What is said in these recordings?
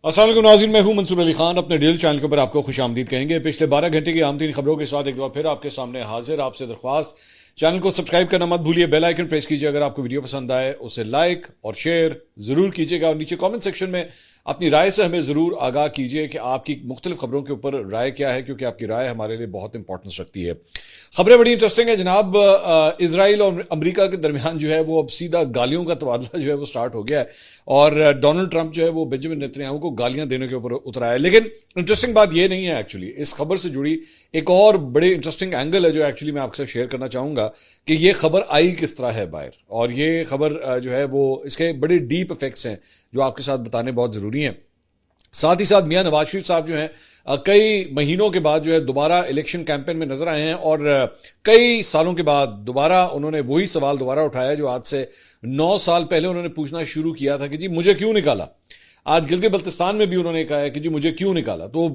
अस्सलाम वालेकुम नाज़रीन, मैं हूं मंसूर अली खान। अपने डेली चैनल के ऊपर आपको खुश आमदीद कहेंगे। पिछले 12 घंटे की आमदीन खबरों के साथ एक बार फिर आपके सामने हाजिर। आपसे दरख्वास्त, चैनल को सब्सक्राइब करना मत भूलिए, बेल आइकन प्रेस कीजिए। अगर आपको वीडियो पसंद आए उसे लाइक और शेयर जरूर कीजिएगा और नीचे कमेंट सेक्शन में अपनी राय से हमें जरूर आगाह कीजिए कि आपकी मुख्तलिफ खबरों के ऊपर राय क्या है, क्योंकि आपकी राय हमारे लिए बहुत इंपॉर्टेंस रखती है। खबरें बड़ी इंटरेस्टिंग है जनाब। इजराइल और अमेरिका के दरमियान जो है वो अब सीधा गालियों का तबादला जो है वो स्टार्ट हो गया है और डोनाल्ड ट्रंप जो है वो बेंजामिन नेतन्याहू को गालियां देने के ऊपर उतरा है। लेकिन इंटरेस्टिंग बात ये नहीं है, एक्चुअली इस खबर से जुड़ी एक और बड़े इंटरेस्टिंग एंगल है जो एक्चुअली मैं आपके साथ शेयर करना चाहूंगा कि ये खबर आई किस तरह है बाहर, और ये खबर जो है वो इसके बड़े डीप इफेक्ट्स हैं जो आपके साथ बताने बहुत जरूरी हैं। साथ ही साथ मियां नवाज शरीफ साहब जो हैं कई महीनों के बाद जो है दोबारा इलेक्शन कैंपेन में नजर आए हैं और कई सालों के बाद दोबारा उन्होंने वही सवाल दोबारा उठाया जो आज से 9 साल पहले उन्होंने पूछना शुरू किया था कि जी मुझे क्यों निकाला। आज गिलगित बल्तिस्तान में भी उन्होंने कहा है कि जी मुझे क्यों निकाला। तो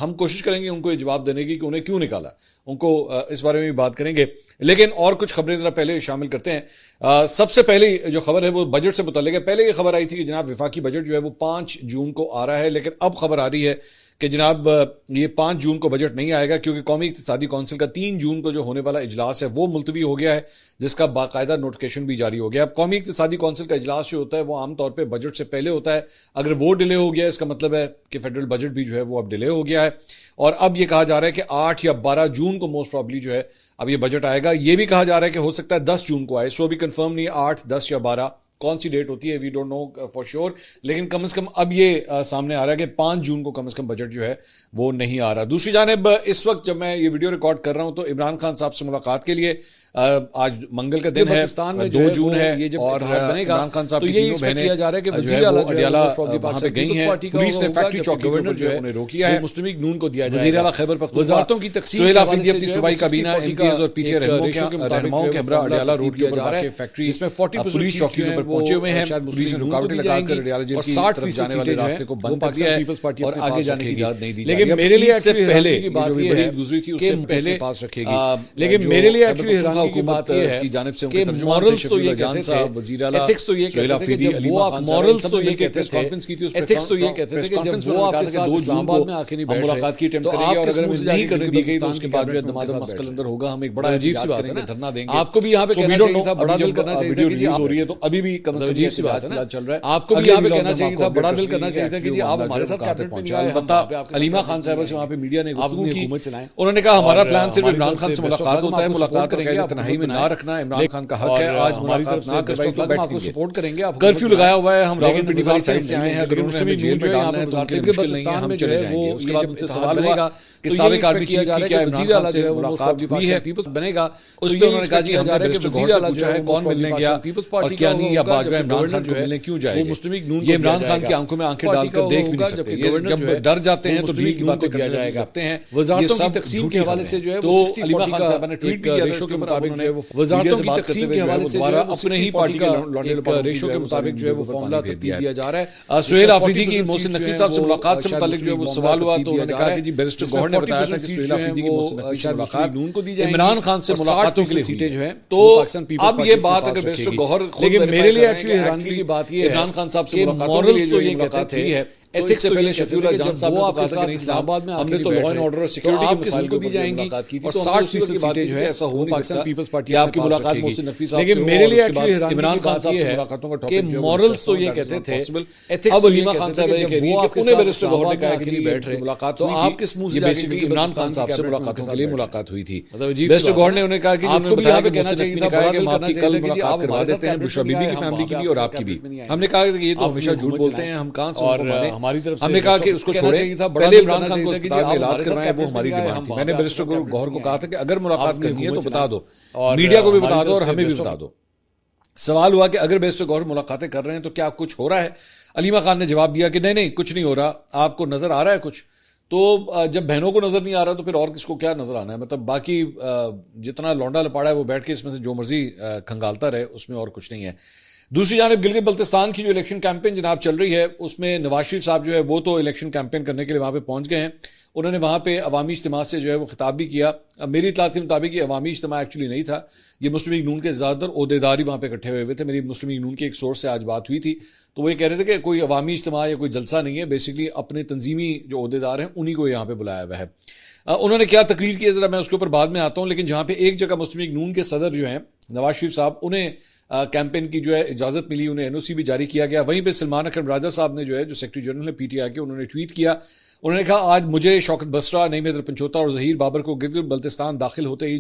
हम कोशिश करेंगे उनको ये जवाब देने की कि उन्हें क्यों निकाला, उनको इस बारे में भी बात करेंगे। लेकिन और कुछ खबरें जरा पहले शामिल करते हैं। सबसे पहले जो खबर है वो बजट से मुताल्लिक है। पहले ये खबर आई थी कि जनाब विफाकी बजट जो है वो 5 जून को आ रहा है, लेकिन अब खबर आ रही है कि जनाब ये 5 जून को बजट नहीं आएगा, क्योंकि कौमी इक्तिसादी कौंसिल का 3 जून को जो होने वाला इजलास है वो मुलतवी हो गया है, जिसका बाकायदा नोटिफिकेशन भी जारी हो गया। अब कौमी इक्तिसादी कौंसिल का इजलास जो होता है वो आमतौर पर बजट से पहले होता है। अगर वो डिले हो गया इसका मतलब है कि फेडरल बजट भी जो है वो अब डिले हो गया है। और अब ये कहा जा रहा है कि 8 या 12 जून को मोस्ट प्रॉब्ली जो है अब ये बजट आएगा। ये भी कहा जा रहा है कि हो सकता है 10 जून को आए। सो अभी कंफर्म नहीं है 8, 10 या 12 कौन सी डेट होती है, we don't know for sure. लेकिन कम से कम अब ये सामने आ रहा है कि 5 जून को कम से कम बजट जो है वो नहीं आ रहा। दूसरी जानिब इस वक्त जब मैं ये वीडियो रिकॉर्ड कर रहा हूं तो इमरान खान साहब से मुलाकात के लिए आज मंगल का दिन है, 2 जून है और इमरान खान साहब की तीनों बहनें किया जा रहा है कि वजीर आला अडियाला वहां पे गई हैं। पुलिस ने फैक्ट्री चौकी गवर्नर जो है उन्हें रोक किया है। मुस्लिम लीग नून को दिया जाएगा। वजीर आला खैबर पख्तूनख्वा की तकसीम सुहेल आफरीदी अपनी सूबाई काबीना एमपीएस और पीटीआई रहनुमाओं के हमरा अडियाला रोड के ऊपर वाक़ फैक्ट्री जिसमें 40% पुलिस चौकी के ऊपर पहुंचे हुए हैं। पुलिस ने रुकावटें लगाकर अडियाला जेल की तरफ जाने वाले रास्ते को बंद कर दिया है और आगे जाने की इजाजत नहीं दी जा रही। लेकिन मेरे लिए इससे पहले जो भी बड़ी गुजरी थी उससे पहले पास रखेगी। लेकिन मेरे लिए एक्चुअली हैरानी की बात यह है की जानिब से उनके तर्जुमान थे शफीउल्लाह जान साहब, वजीर आला एथिक्स तो ये कहते थे कि वो आप मॉरल्स तो ये कहते थे, कॉन्फ्रेंस की थी उस एथिक्स तो ये कहते थे कि जब वो आपके साथ इस्लामाबाद में आके नहीं बैठ मुलाकात की अटेम्प्ट करेंगे और अगर हमें नहीं करने दी गई तो उसके बाद जो दमादम मस्कल अंदर होगा, हम एक बड़ा अजीब सी बात है, धरना देंगे। आपको भी यहां पे कहना चाहिए था, बड़ा दिल करना चाहिए था कि जी हो रही है तो अभी भी कम से कम अजीब सी बात है ना चल रहा है। आपको भी यहां पे कहना चाहिए था, बड़ा दिल करना चाहिए था कि जी आप हमारे साथ कैबिनेट में पहुंचे। अलबत्ता अलीमा खान साहब से वहां पे मीडिया ने गुफ्तगू की, उन्होंने कहा हमारा प्लान सिर्फ इमरान खान से मुलाकात होता है, मुलाकात करेंगे तन्हाई में ना रखना, इमरान खान का हक है। आज हमारी तरफ से आपको सपोर्ट करेंगे। कर्फ्यू लगाया हुआ है, हम रावलपिंडी वाली साइड से आए हैं, अगर उन्होंने जेल में डालना है तो उनके लिए मुश्किल नहीं है, हम चले जाएंगे। उसके बाद उनसे सवाल हुआ कि साबिक आर्मी चीफ की क्या इमरान खान से मुलाकात हुई है बनेगा। उस पर उन्होंने कहा जी हमने मिनिस्टर गौहर से पूछा है कौन मिलने गया और क्या नहीं, या बाजवा इमरान खान को मिलने क्यों जाएंगे। ये इमरान खान की आंखों में आंखें डालकर देख भी नहीं सकते। ये जब डर जाते हैं तो डील की बातें किया जाएगा हैं। वजारतों की तकसीम के हवाले से जो है वो अलीमा खान साहब ने ट्वीट किया रेशो के मुताबिक जो है वो वजारतों की तकसीम के हवाले से दोबारा अपने ही पार्टी का रेशो के मुताबिक जो है वो फॉर्मूला तब्दील दिया जा रहा है। सुहेल आफरीदी की मोहसिन नकवी साहब से मुलाकात से मुताल्लिक जो है वो सवाल हुआ तो उन्होंने कहा कि जी बैरिस्टर गौहर ने बताया था कि सुहेल आफरीदी की मोहसिन नकवी से मुलाकात इमरान खान से मुलाकातों के लिए सीटें जो है। तो अब ये बात अगर बैरिस्टर गौहर, लेकिन मेरे लिए एक्चुअली हैरानी की बात ये है इमरान खान साहब से मुलाकातों के लिए जो ये मुलाकात हुई है एथिक्स से पहले शफीउल्लाह जान साहब ने आपके साथ इस्लामाबाद में हमने तो लॉ एंड ऑर्डर और सिक्योरिटी के मसाइल को भी जाएंगी और 60% सीटें जो है ऐसा हो नहीं सकता पीपल्स पार्टी आपकी मुलाकात मोहसिन नकवी साहब से। लेकिन मेरे लिए एक्चुअली इमरान खान साहब से मुलाकातों का टॉपिक जो मॉरल्स तो ये कहते थे, एथिक्स अब अलीमा खान साहब ये कह रही है कि उन्हें बैरिस्टर गौहर ने कहा कि जी बैठ रहे मुलाकात तो आप किस मुंह से बेसिकली इमरान खान साहब से मुलाकातों के लिए मुलाकात हुई थी। बैरिस्टर गौहर ने उन्हें कहा कि आपको भी यहां पे कहना चाहिए था, बड़ा दिल करना चाहिए कि आप करवा देते हैं बुशरा बीबी की फैमिली की भी और आपकी भी। हमने कहा कि ये तो हमेशा झूठ बोलते हैं, हम कहां से और हमारी तरफ हमने कहा कि उसको छोड़े, पहले इमरान खान को अस्पताल में इलाज करवाएं, वो हमारी डिमांड थी। मैंने बैरिस्टर गौहर को कहा था कि अगर मुलाकात करनी है तो बता दो, मीडिया को भी बता दो और हमें भी बता दो। सवाल हुआ कि अगर बैरिस्टर गौहर मुलाकातें कर रहे हैं तो क्या कुछ हो रहा है। अलीमा खान ने जवाब दिया कि नहीं नहीं कुछ नहीं हो रहा, आपको नजर आ रहा है कुछ। तो जब बहनों को नजर नहीं आ रहा तो फिर और किसको क्या नजर आना है। मतलब बाकी जितना लौंडा लपाड़ा है वो बैठ के इसमें से जो मर्जी खंगालता रहे, उसमें और कुछ नहीं है। दूसरी जानब गिलगित बल्तिस्तान की जो इलेक्शन कैंपेन जनाब चल रही है, उसमें नवाज शरीफ साहब जो है वो तो इलेक्शन कैंपेन करने के लिए वहां पे पहुंच गए हैं। उन्होंने वहां पे अवामी इज्तिमा से जो है वो खिताब भी किया। मेरी इत्तलात के मुताबिक ये अवामी इज्तिमा एक्चुअली नहीं था, ये मुस्लिम लीग नून के ज़्यादातर ओहदेदार ही वहां पे इकट्ठे हुए थे। मेरी मुस्लिम लीग नून की एक सोर्स से आज बात हुई थी, तो वो ये कह रहे थे कि कोई अवामी इज्तिमा या कोई जलसा नहीं है, बेसिकली अपने तंजीमी जो ओहदेदार हैं उन्हीं को यहाँ पे बुलाया हुआ है। उन्होंने क्या तकरीर की, जरा मैं उसके ऊपर बाद में आता हूँ, लेकिन जहां पे एक जगह मुस्लिम लीग नून के सदर जो हैं नवाज शरीफ साहब, उन्हें कैंपेन की जो है इजाजत मिली, उन्हें एनओसी भी जारी किया गया। वहीं पे सलमान अकरम राजा साहब ने जो है, जो सेक्रेटरी जनरल है पीटीआई के, उन्होंने ट्वीट किया। उन्होंने कहा आज मुझे शौकत बसरा, नईम हैदर पंचोता और जहीर बाबर को गिलगित बल्तिस्तान दाखिल होते ही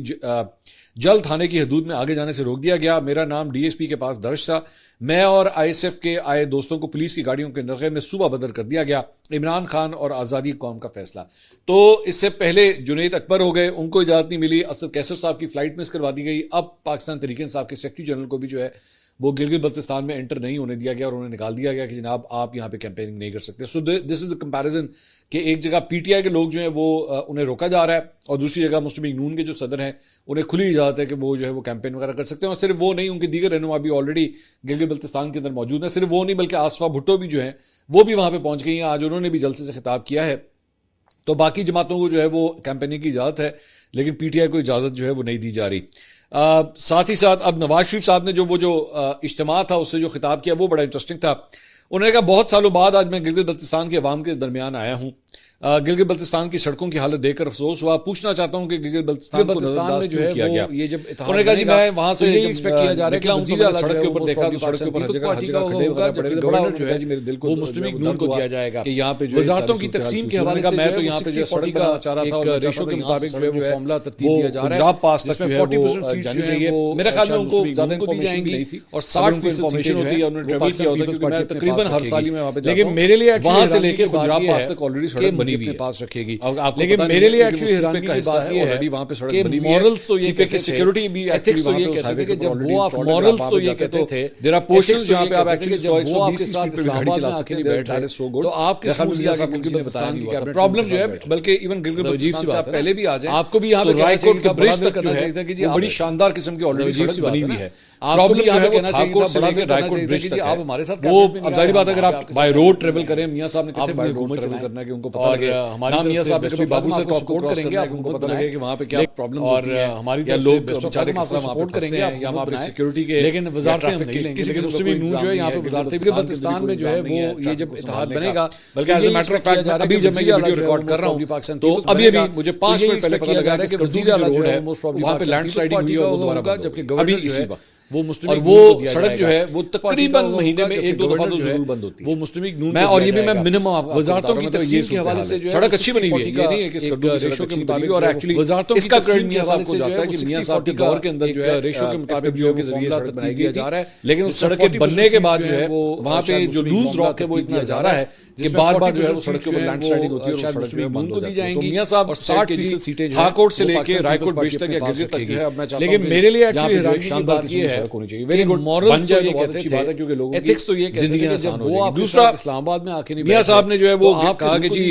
जल थाने की हदूद में आगे जाने से रोक दिया गया। मेरा नाम डीएसपी के पास दर्ज था। मैं और आईएसएफ के आए दोस्तों को पुलिस की गाड़ियों के नरगे में सुबह बदर कर दिया गया। इमरान खान और आज़ादी कौम का फैसला। तो इससे पहले जुनैद अकबर हो गए, उनको इजाजत नहीं मिली। असद कैसर साहब की फ्लाइट मिस करवा दी गई। अब पाकिस्तान तहरीक इंसाफ के सेक्रेटरी जनरल को भी जो है वो गिलगित बल्तिस्तान में एंटर नहीं होने दिया गया और उन्हें निकाल दिया गया कि जनाब आप यहाँ पे कैंपेनिंग नहीं कर सकते। So this is the comparison कि एक जगह पीटीआई के लोग जो हैं वो उन्हें रोका जा रहा है और दूसरी जगह मुस्लिम लीग नून के जो सदर हैं उन्हें खुली इजाजत है कि वो जो है वो कैंपेन वगैरह कर सकते हैं। और सिर्फ वो नहीं, उनके दीगर रहनुमा भी ऑलरेडी गिलगित बल्तिस्तान के अंदर मौजूद है। सिर्फ वो नहीं बल्कि आसफा भुट्टो भी जो है वो भी वहां पर पहुंच गई हैं। आज उन्होंने भी जलसे से खिताब किया है। तो बाकी जमातों को जो है वो कैंपेनिंग की इजाजत है, लेकिन पीटीआई को इजाजत जो है वो नहीं दी जा रही। साथ ही साथ अब नवाज शरीफ साहब ने जो इज्तिमा था उससे जो खिताब किया वो बड़ा इंटरेस्टिंग था। उन्होंने कहा बहुत सालों बाद आज मैं गिलगित बल्तिस्तान के अवाम के दरमियान आया हूं। गिलगित बल्तिस्तान की सड़कों की हालत देखकर अफसोस हुआ। पूछना चाहता हूं कि गिलगित बल्तिस्तान को नजरअंदाज क्यों किया गया। ये जब उन्होंने कहा जी मैं वहां से एक्सपेक्ट किया जा रहा है कि सड़क के ऊपर देखा तो सड़क के ऊपर हर जगह खड्डे वगैरह पड़े थे। बड़ा जो है जी मेरे दिल को मुस्लिम लीग नून को दिया जाएगा कि यहाँ पे जो वजारतों की तकसीम के हवाले से मैं तो यहाँ पे जो सड़क बनाना चाह रहा था और रेशो के मुताबिक जो है वो फॉर्मूला तरतीब दिया जा रहा है पास तक जो है वो जानी चाहिए। मेरे ख्याल में उनको ज्यादा इंफॉर्मेशन नहीं थी और 60% इंफॉर्मेशन होती है उन्होंने ट्रैवल किया होता है क्योंकि मैं तकरीबन हर साल ही मैं वहां पे जाता हूं। लेकिन मेरे लिए वहां से लेके गुजरात पास तक ऑलरेडी सड़क बनी हुई है पास रखेगी। लेकिन मेरे लिए एक्चुअली हैरानी की बात यह है वहां पे सड़क बनी हुई है। मॉरल्स तो ये कहते थे, सिक्योरिटी भी एथिक्स तो ये कहते थे कि जब वो आप मॉरल्स तो ये कहते थे देयर आर पोर्शंस जहां पे आप एक्चुअली 120 स्पीड पे गाड़ी चला सकते हैं। That is so good. तो आपके सूजिया साहब गिलगित बल्तिस्तान की कैबिनेट प्रॉब्लम जो है, बल्कि इवन गिलगित बल्तिस्तान से आप पहले भी आ जाए आपको भी यहां पे रायकोट के ब्रिज तक जो है कि जी बड़ी शानदार किस्म की ऑलरेडी सड़क बनी हुई है। आपको भी यहाँ पे कहना चाहिए था बड़ा रायकोट ब्रिज तक आप हमारे साथ वो अब जाहिर बात है अगर आप बाय रोड ट्रेवल करें, मियां साहब ने कहते बाय रोड ट्रेवल करना है कि उनको पता लगे। हमारे मियां साहब ने कभी बाबू से टॉप कोट करेंगे आप उनको पता लगे कि वहां पे क्या प्रॉब्लम होती है। हमारी तरफ लोग बेचारे किस तरह सपोर्ट करेंगे या वहां पे सिक्योरिटी के, लेकिन वजारतें हम नहीं लेंगे। किसी मुस्लिम लीग नून जो है यहाँ पे वजारतें भी बल्तिस्तान में जो है वो ये जब इत्तेहाद बनेगा, बल्कि as a matter of fact अभी जब मैं ये वीडियो रिकॉर्ड कर रहा हूं तो अभी मुझे 5 मिनट पहले पता लगा कि वजीर आला जो है वहां पे लैंडस्लाइडिंग हुई और वो दोबारा जबकि गवर्नर इसी वो मुस्लिम और वो सड़क जो है वो तकरीबन महीने में 1-2 दफा तो जरूर बंद होती है। वो मुस्लिम लीग नून में और ये भी मैं मिनिमम वजारतों की तकसीम के हवाले से जो सड़क अच्छी बनी हुई है, ये नहीं है कि इसका रेशो के मुताबिक और एक्चुअली वजारतों इसका क्रेडिट मियां साहब को जाता है कि मियां साहब के दौर के अंदर जो है रेशो के मुताबिक जो के जरिए सड़क बनाई गई जा रहा है। लेकिन उस सड़क के बनने के बाद जो है वो वहां पे जो लूज रॉक है वो इतना ज्यादा है कि बार-बार जो है वो सड़क के ऊपर लैंडस्लाइडिंग होती है और सड़क जो है बंद हो जाती है। तो मियां साहब 60% सीटें जो हाईकोर्ट से लेके रायकोट ब्रिज तक या गिलगित तक जो है अब मैं चाहता हूं, लेकिन मेरे लिए एक्चुअली शानदार ये है होनी चाहिए वेरी गुड मॉरल्स जो ये कहते थे, बात है क्योंकि लोगों की एथिक्स तो ये कहते हैं जब वो आप दूसरा इस्लामाबाद में आके नहीं मियां साहब ने जो है वो कहा कि जी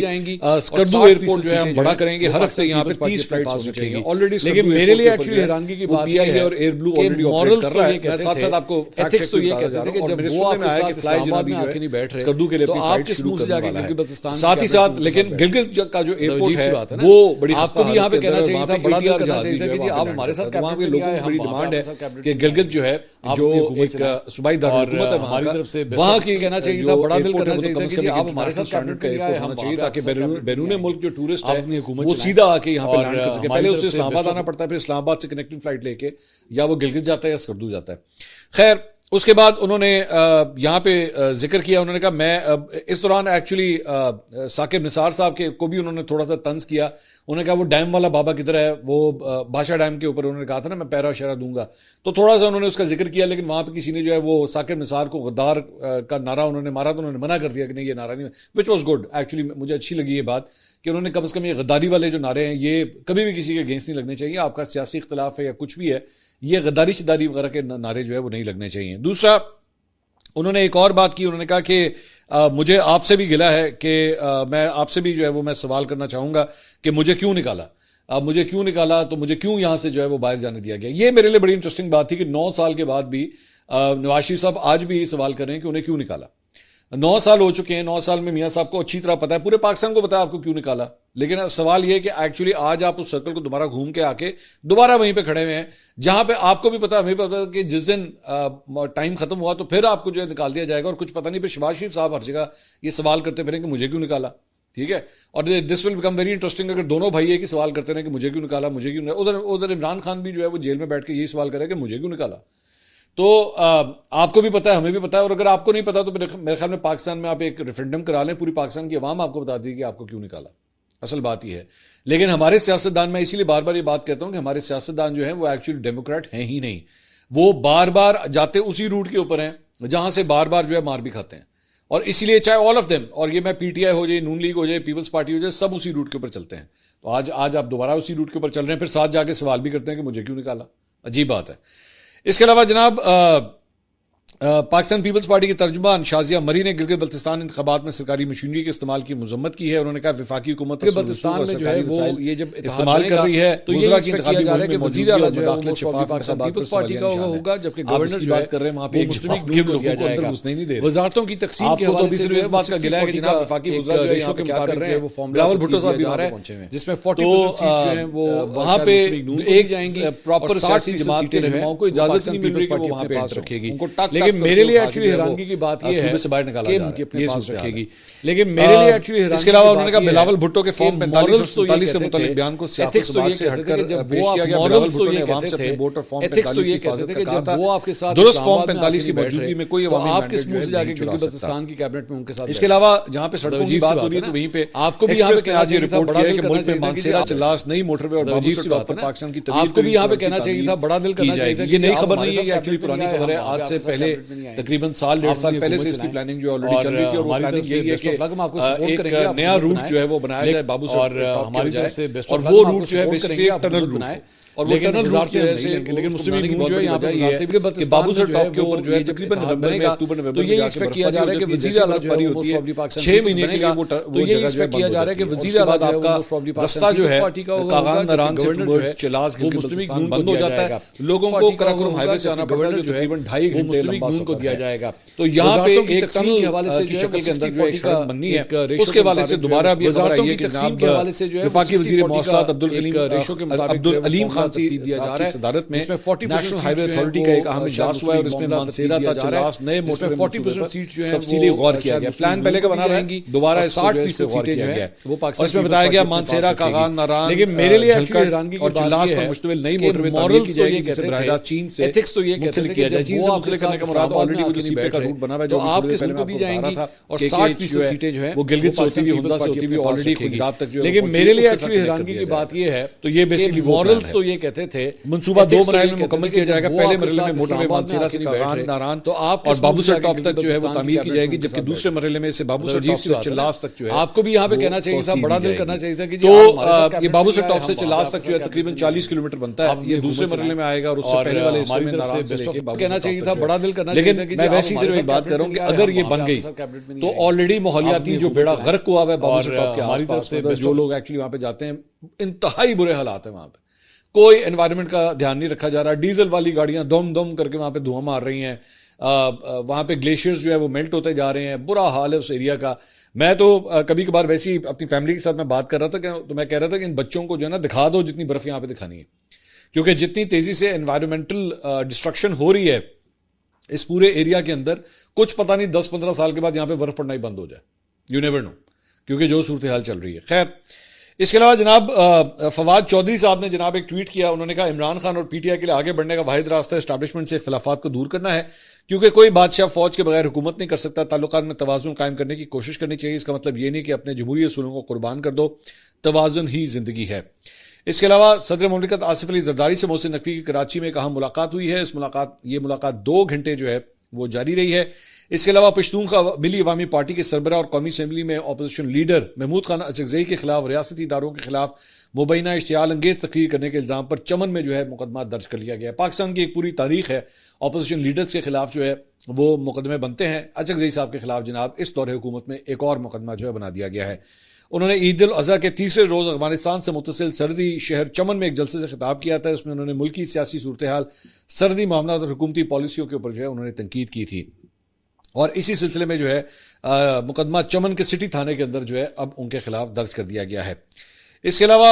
स्कर्दू एयरपोर्ट जो है हम बड़ा करेंगे, हर हफ्ते यहां पे 30 फ्लाइट्स होनी चाहिए ऑलरेडी। लेकिन मेरे लिए एक्चुअली हैरानगी की बात ये है और एयर ब्लू ऑलरेडी ऑपरेट कर रहा है। मैं साथ साथ आपको एथिक्स तो ये कहते थे कि जब वो आप आया कि फ्लाई जनाब में आके नहीं बैठ रहे स्कर्दू के लिए तो आप किस मुंह से जाके गिलगित साथ ही साथ, लेकिन गिलगित का जो एयरपोर्ट है वो बड़ी आपको भी यहाँ पे कहना चाहिए था, बड़ा दिल करना चाहिए था कि जी आप हमारे साथ वहाँ के लोगों की बड़ी डिमांड है कि गिलगित जो है जो एक सूबाई दारुल है हमारी तरफ से वहाँ की कहना चाहिए था, बड़ा दिल करना चाहिए था कि जी आप हमारे साथ कैबिनेट का एयरपोर्ट होना चाहिए ताकि बैरून मुल्क जो टूरिस्ट है वो सीधा आके यहाँ पे लैंड कर सके। पहले उसे इस्लामाबाद आना पड़ता है, फिर इस्लामाबाद से कनेक्टिंग फ्लाइट लेके या वो गिलगित जाता है या स्कर्दू जाता है। खैर उसके बाद उन्होंने यहाँ पे जिक्र किया, उन्होंने कहा मैं इस दौरान एक्चुअली साकिब निसार साहब के को भी उन्होंने थोड़ा सा तंज किया। उन्होंने कहा वो डैम वाला बाबा किधर है, वो बादशाह डैम के ऊपर उन्होंने कहा था ना मैं पैरा शहरा दूंगा, तो थोड़ा सा उन्होंने उसका जिक्र किया। लेकिन वहां पे किसी ने जो है वो साकिब निसार को गद्दार का नारा उन्होंने मारा तो उन्होंने मना कर दिया कि नहीं ये नारा नहीं, विच वॉज गुड एक्चुअली। मुझे अच्छी लगी ये बात कि उन्होंने कम से कम ये गद्दारी वाले जो नारे हैं ये कभी भी किसी के अगेंस्ट नहीं लगने चाहिए। आपका सियासी इख्तलाफ है या कुछ भी है, ये गद्दारी शिदारी वगैरह के नारे जो है वो नहीं लगने चाहिए। दूसरा उन्होंने एक और बात की, उन्होंने कहा कि मुझे आपसे भी गिला है कि मैं आपसे भी जो है वो मैं सवाल करना चाहूंगा कि मुझे क्यों निकाला, मुझे क्यों निकाला, तो मुझे क्यों यहां से जो है वो बाहर जाने दिया गया। ये मेरे लिए बड़ी इंटरेस्टिंग बात थी कि 9 साल के बाद भी नवाज शरीफ साहब आज भी ये सवाल कर रहे हैं कि उन्हें क्यों निकाला। 9 साल हो चुके हैं, 9 साल में मियां साहब को अच्छी तरह पता है, पूरे पाकिस्तान को पता है आपको क्यों निकाला। लेकिन सवाल यह है कि एक्चुअली आज आप उस सर्कल को दोबारा घूम के आके दोबारा वहीं पे खड़े हुए हैं जहां पे आपको भी पता है, हमें भी पता है कि जिस दिन टाइम खत्म हुआ तो फिर आपको जो है निकाल दिया जाएगा और कुछ पता नहीं। फिर शहबाज शरीफ साहब हर जगह ये सवाल करते फिरें कि मुझे क्यों निकाला। ठीक है, और this will become very interesting अगर दोनों भाई एक ही सवाल करते रहे कि मुझे क्यों निकाला, मुझे क्यों निकाला। उधर इमरान खान भी जो है वो जेल में बैठ के यही सवाल करे कि मुझे क्यों निकाला। तो आपको भी पता है, हमें भी पता है, और अगर आपको नहीं पता तो मेरे ख्याल में पाकिस्तान में आप एक रेफरेंडम करा लें, पूरी पाकिस्तान की आवाम आपको बता दी कि आपको क्यों निकाला। असल बात यह है। लेकिन हमारे सियासतदान, मैं इसीलिए बार बार ये बात कहता हूं कि हमारे सियासतदान जो है वो एक्चुअली डेमोक्रेट हैं ही नहीं। वो बार बार जाते उसी रूट के ऊपर हैं जहां से बार बार जो है मार भी खाते हैं। और इसलिए चाहे ऑल ऑफ देम, और ये मैं पीटीआई हो जाए, नून लीग हो जाए, पीपल्स पार्टी हो जाए, सब उसी रूट के ऊपर चलते हैं। तो आज आप दोबारा उसी रूट के ऊपर चल रहे हैं, फिर साथ जाके सवाल भी करते हैं कि मुझे क्यों निकाला। अजीब बात है। इसके अलावा जनाब पाकिस्तान पीपल्स पार्टी के तर्जुमान शाजिया मरी ने गिलगित बल्तिस्तान इंतखाबात में सरकारी मशीनरी के इस्तेमाल की मजम्मत की है। उन्होंने कहा विफाकी हुकूमत बल्तिस्तान में जो है वो ये जब इस्तेमाल कर रही है तो ये एक्सपेक्ट किया जा रहा है कि वज़ीर आला जो है वो पाकिस्तान पीपल्स पार्टी का होगा, जबकि गवर्नर जो बात कर रहे हैं वहां पे मुस्लिम लीग को दिया जाएगा। घुसने नहीं दे रहे। वजारतों की तकसीम के हवाले से इस बात का गिला है कि जनाब विफाकी वज़ीर जो है यहाँ पे क्या कर रहे हैं, वो बिलावल भुट्टो साहब भी वहां पे पहुंचे हुए हैं, जिसमें 40% सीट जो है वो वहां पे एक जाएंगी प्रॉपर सियासी जमात के रहनुमाओं को इजाजत नहीं मिल रही कि वो वहां पे पास रखेगी। लेकिन मेरे लिए एक्चुअली हैरानगी की बात यह है से बाहर निकाला जा रहा है, ये पास रखेगी। लेकिन मेरे लिए एक्चुअली इसके अलावा उन्होंने कहा बिलावल भुट्टो के फॉर्म 45 और 47 से मुतालिक बयान को एथिक्स तो ये कहते थे कि जब वो आप मॉरल्स तो ये कहते थे, एथिक्स तो ये कहते थे कि जब वो आपके साथ दुरुस्त फॉर्म 45 की मौजूदगी में कोई अवामी आप किस मुंह से जाके गिलगित बल्तिस्तान की कैबिनेट में उनके साथ। इसके अलावा जहां पे सड़कों की बात हो रही है तो वहीं पे आपको भी यहां पे आज ये रिपोर्ट किया है कि मुल्क में मानसेरा चलास नई मोटरवे और बाबू से टॉप पर पाकिस्तान की तवील, आपको भी यहां पे कहना चाहिए था, बड़ा दिल करना चाहिए था। ये नई खबर नहीं है, ये एक्चुअली पुरानी खबर है। आज से पहले तकरीबन साल 1.5 साल पहले से इसकी प्लानिंग जो ऑलरेडी चल रही थी, और वो प्लानिंग यही है कि एक नया रूट जो है वो बनाया जाए बाबू से, और हमारी तरफ से और वो रूट जो है बेसिकली टनल रूट है। और वो टनल रूट की वजह से, लेकिन मुस्लिम लीग जो है यहाँ पे कि बाबू से टॉप के ऊपर जो है तकरीबन नवंबर में, अक्टूबर नवंबर तो ये एक्सपेक्ट किया जा रहा है कि वज़ीर आला जो है वो मोस्ट प्रॉब्ली पाकिस्तान 6 महीने के लिए वो ये एक्सपेक्ट किया जा रहा है कि वज़ीर आला जो है वो मोस्ट प्रॉब्ली रास्ता जो है कागान नारान से टुवर्ड्स चिलास गिलगित बंद हो जाता है। लोगों को कराकोरम हाईवे से आना पड़ता है जो तकरीबन 2.5 घंटे लंबा सफर को दिया जाएगा। तो यहाँ पे एक टनल के हवाले से की शक्ल के अंदर जो एक सड़क बननी है, उसके हवाले से दोबारा भी खबर आई है कि जनाब वफाकी वज़ीर मौसूलात अब्दुल अलीम खान से दिया जा रहा है सदारत में नेशनल हाईवे अथॉरिटी का एक अहम इजलास हुआ है, और इसमें मानसेरा तक चलास नए मोटरवे 40% सीट जो है तफसीली गौर किया गया। प्लान पहले का बना रहा है, दोबारा 60% सीटें जो है वो पाकिस्तान, और इसमें बताया गया मानसेरा कागान नारान, लेकिन मेरे लिए हैरानगी और चिलास पर मुश्तमिल नई मोटरवे तामीर की जाएगी जिसे बराह चीन से एथिक्स तो ये कहते हैं किया जाए। चीन से मुंसलिक करने का मुराद ऑलरेडी वो जो सीपे का रूट बना हुआ है जो आप किस को दी जाएंगी, और 60% सीटें जो है वो गिलगित से होती हुई, हुंजा से होती हुई ऑलरेडी गुजरात तक जो है। लेकिन मेरे लिए एक्चुअली हैरानगी की बात ये है, तो ये बेसिकली मॉरल्स तो ये कहते थे मंसूबा 2 मरहले में मुकम्मल किया जाएगा। पहले मरहले में मोटरवे मानसेरा से कागान नारान तो आप और बाबू से टॉप तक जो है वो तामीर की जाएगी, जबकि दूसरे मरहले में से बाबू से टॉप से चिलास तक जो है आपको भी यहाँ पे कहना चाहिए था, बड़ा दिल करना चाहिए था कि तो ये बाबू से टॉप से चिलास तक जो है तकरीबन 40 किलोमीटर बनता है। ये दूसरे मरहले में आएगा और उससे पहले वाले हिस्से में नारान से लेके बाबू कहना चाहिए था, बड़ा दिल करना चाहिए था। लेकिन मैं वैसी सिर्फ एक बात कर रहा हूं कि अगर ये बन गई तो ऑलरेडी माहौलियाती जो बेड़ा गर्क हुआ है बाबू से टॉप के आसपास से, जो लोग एक्चुअली वहां पे जाते हैं इंतहाई बुरे हालात है वहां पे। कोई एनवायरनमेंट का ध्यान नहीं रखा जा रहा। डीजल वाली गाड़ियां दम दम करके वहां पे धुआं मार रही हैं। वहां पे ग्लेशियर्स जो है वो मेल्ट होते जा रहे हैं। बुरा हाल है उस एरिया का। मैं तो कभी कभार वैसी अपनी फैमिली के साथ मैं बात कर रहा था तो मैं कह रहा था कि इन बच्चों को जो है ना दिखा दो जितनी बर्फ यहां पे दिखानी है, क्योंकि जितनी तेजी से एनवायरमेंटल डिस्ट्रक्शन हो रही है इस पूरे एरिया के अंदर, कुछ पता नहीं 10-15 साल के बाद यहां पे बर्फ पड़ना ही बंद हो जाए। यू नेवर नो, क्योंकि जो सूरत हाल चल रही है। खैर, इसके अलावा जनाब फवाद चौधरी साहब ने जनाब एक ट्वीट किया। उन्होंने कहा इमरान खान और पीटीआई के लिए आगे बढ़ने का वाहिद रास्ता एस्टैब्लिशमेंट से इख्तिलाफात को दूर करना है, क्योंकि कोई बादशाह फौज के बगैर हुकूमत नहीं कर सकता। ताल्लुकात में तवाज़ुन कायम करने की कोशिश करनी चाहिए। इसका मतलब ये नहीं कि अपने जमहूरी असूलों को कुर्बान कर दो, तवाज़ुन ही जिंदगी है। इसके अलावा सदर मुमलिकत आसिफ अली जरदारी से मोहसिन नकवी की कराची में एक अहम मुलाकात हुई है। ये मुलाकात 2 घंटे जो है वो जारी रही है। इसके अलावा पश्तून कबीली अवामी पार्टी के सरबरा और कौमी असम्बली में अपोजिशन लीडर महमूद खान अचकजई के खिलाफ रियासती इदारों के खिलाफ मुबैना इश्तियाल अंगेज तकरीर करने के इल्जाम पर चमन में जो है मुकदमा दर्ज कर लिया गया है। पाकिस्तान की एक पूरी तारीख है अपोजिशन लीडर्स के खिलाफ जो है वो मुकदमे बनते हैं। अचकजई साहब के खिलाफ जनाब इस दौरे हुकूमत में एक और मुकदमा जो है बना दिया गया है। उन्होंने ईद उल अजहा के तीसरे रोज अफगानिस्तान से मुतसिल सरहदी शहर चमन में एक जलसे से खिताब किया था। उसमें उन्होंने मुल्की सियासी सूरत हाल, सरहदी मामला और हुकूमती पॉलिसियों के ऊपर जो है उन्होंने तनकीद की थी। और इसी सिलसिले में जो है मुकदमा चमन के सिटी थाने के अंदर जो है अब उनके खिलाफ दर्ज कर दिया गया है। इसके अलावा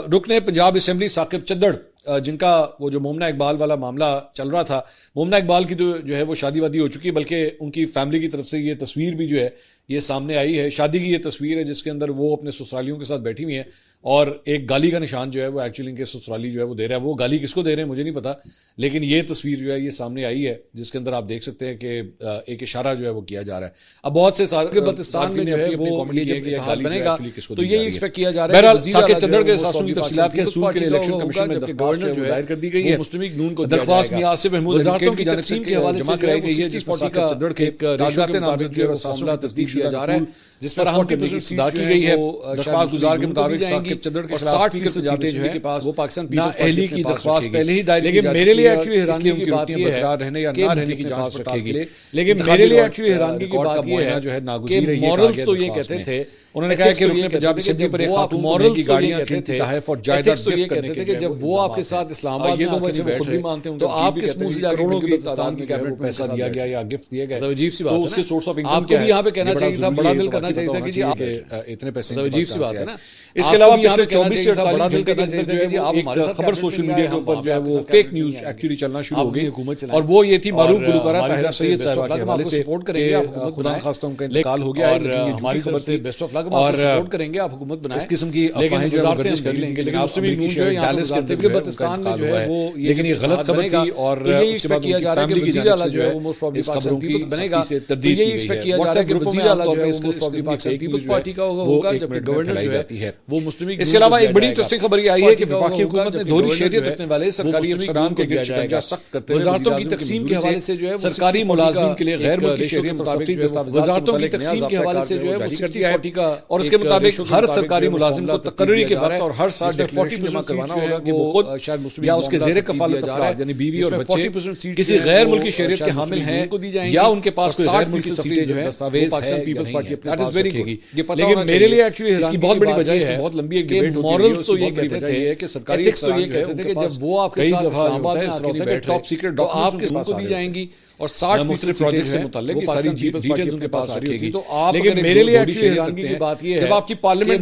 रुकने पंजाब असेंबली साकिब चद्दड़, जिनका वो जो मोमना इकबाल वाला मामला चल रहा था, मोमना इकबाल की जो है वो शादी वादी हो चुकी है, बल्कि उनकी फैमिली की तरफ से ये तस्वीर भी जो है ये सामने आई है। शादी की ये तस्वीर है जिसके अंदर वो अपने ससुरालियों के साथ बैठी हुई है और एक गाली का निशान जो है वो एक्चुअली इनके ससुराली जो है वो दे रहा है। वो गाली किसको दे रहे हैं मुझे नहीं पता, लेकिन ये तस्वीर जो है ये सामने आई है जिसके अंदर आप देख सकते हैं कि एक इशारा जो है वो किया जा रहा है। अब बहुत से बल्तिस्तान में जो है वो बनेगा तो ये एक्सपेक्ट किया जा रहा है। बहरहाल साकिब चद्दड़ के सासों की तफसीलात के सूल के लिए इलेक्शन कमीशन में दरख्वास्त जो है दायर कर दी गई है। मुस्लिम लीग नून को दरख्वास्त में आसिफ महमूद वजारतों की तकसीम के हवाले से कराई गई है, जिसमें साकिब चद्दड़ के कागजात नामजदगी और मामला तस्दीक किया जा रहा है, जिस पर 40% सदा की गई है। दरख्वास्त गुजार के मुताबिक साकिब चद्दड़ के 60% सीटें जो है वो पाकिस्तान पीपल्स पार्टी की दरख्वास्त पहले ही दायर लेकिन मेरे लिए एक्चुअली हैरानी की बात ये है रहने या ना रहने की जांच पड़ताल के लिए, लेकिन मेरे लिए एक्चुअली हैरानी की बात ये है जो है नागुज़ीर है। मॉरल्स तो ये कहते थे, उन्होंने कहा कि रुकने पंजाब असेंबली पर एक खातून मॉरल्स की गाड़ियां कहते तहफ़ और थे, जायदाद तो ये कहते थे कि जब वो आपके साथ इस्लामाबाद ये में तो आके वैसे बैठ खुद भी मानते रहे हैं तो आप किस मुंह से जाके करोड़ों की बल्तिस्तान की कैबिनेट कैबिनेट पैसा दिया गया या गिफ्ट दिए गए, तो अजीब सी बात है उसके सोर्स ऑफ इनकम आपको भी यहाँ पे कहना चाहिए था, बड़ा दिल करना चाहिए था कि जी आप इतने पैसे, अजीब सी बात है ना। इसके अलावा पिछले 24 से 48 घंटे करना चाहिए था कि जी आप हमारे साथ खबर सोशल मीडिया के ऊपर जो है वो फेक न्यूज एक्चुअली चलना शुरू हो गई और वो ये थी मारूफ गुलकारा ताहिरा सैयद साहिबा के हवाले से सपोर्ट करेंगे, आप हुकूमत खुदा खास्ता उनका इंतकाल हो गया और हमारी खबर से बेस्ट ऑफ लक, और सपोर्ट करेंगे, आप हुकूमत बनाएं। इस किस्म की अफवाहें जो गर्दिश कर लेंगे, लेकिन मुस्लिम लीग नून जो है यहाँ पे बल्तिस्तान में जो है वो, लेकिन ये गलत खबर थी और ये एक्सपेक्ट किया जा रहा है कि वज़ीर आला जो है वो मोस्ट प्रोबेबली पाकिस्तान पीपल्स बनेगा। तो ये एक्सपेक्ट किया जा रहा है कि वज़ीर आला जो है वो मोस्ट प्रोबेबली पाकिस्तान पीपल्स पार्टी का होगा, जबकि गवर्नर जो है वो मुस्लिम लीग। इसके अलावा एक बड़ी इंटरेस्टिंग खबर ये आई है कि वफाकी हुकूमत ने दोहरी शहरियत रखने वाले सरकारी अफसरान को गिरफ्त शिकंजा सख्त करते हुए वज़ारतों की तकसीम के हवाले से जो है सरकारी मुलाजिमीन के लिए गैर मुल्की शहरियत और सख्ती वज़ारतों की तकसीम के हवाले से जो है वो 60-40 का, और उसके मुताबिक हर सरकारी मुलाजिम को तकर्री के वक्त और हर साल 40% जमा करवाना होगा कि वो खुद या उसके ज़ेरे कफालत अफराद यानी बीवी और बच्चे किसी गैर मुल्की शहरियत के हामिल हैं या उनके पास कोई गैर मुल्की सफरी जो है दस्तावेज है, पीपल्स पार्टी अपने पास रखेगी। ये पता होना चाहिए। मेरे लिए एक्चुअली इसकी बहुत बड़ी वजह है, बहुत लंबी एक डिबेट होती है, मॉरल्स तो ये कहते थे कि सरकारी एथिक्स तो ये कहते थे कि जब वो आपके साथ इस्लामाबाद में आके बैठ टॉप सीक्रेट तो आप किसको दी जाएंगी और 60% प्रोजेक्ट से मुताल्लिक सारी डिटेल्स उनके पास आ रही होती। तो आप लेकिन मेरे लिए एक्चुअली हैरानी की बात ये है जब आपकी पार्लियामेंट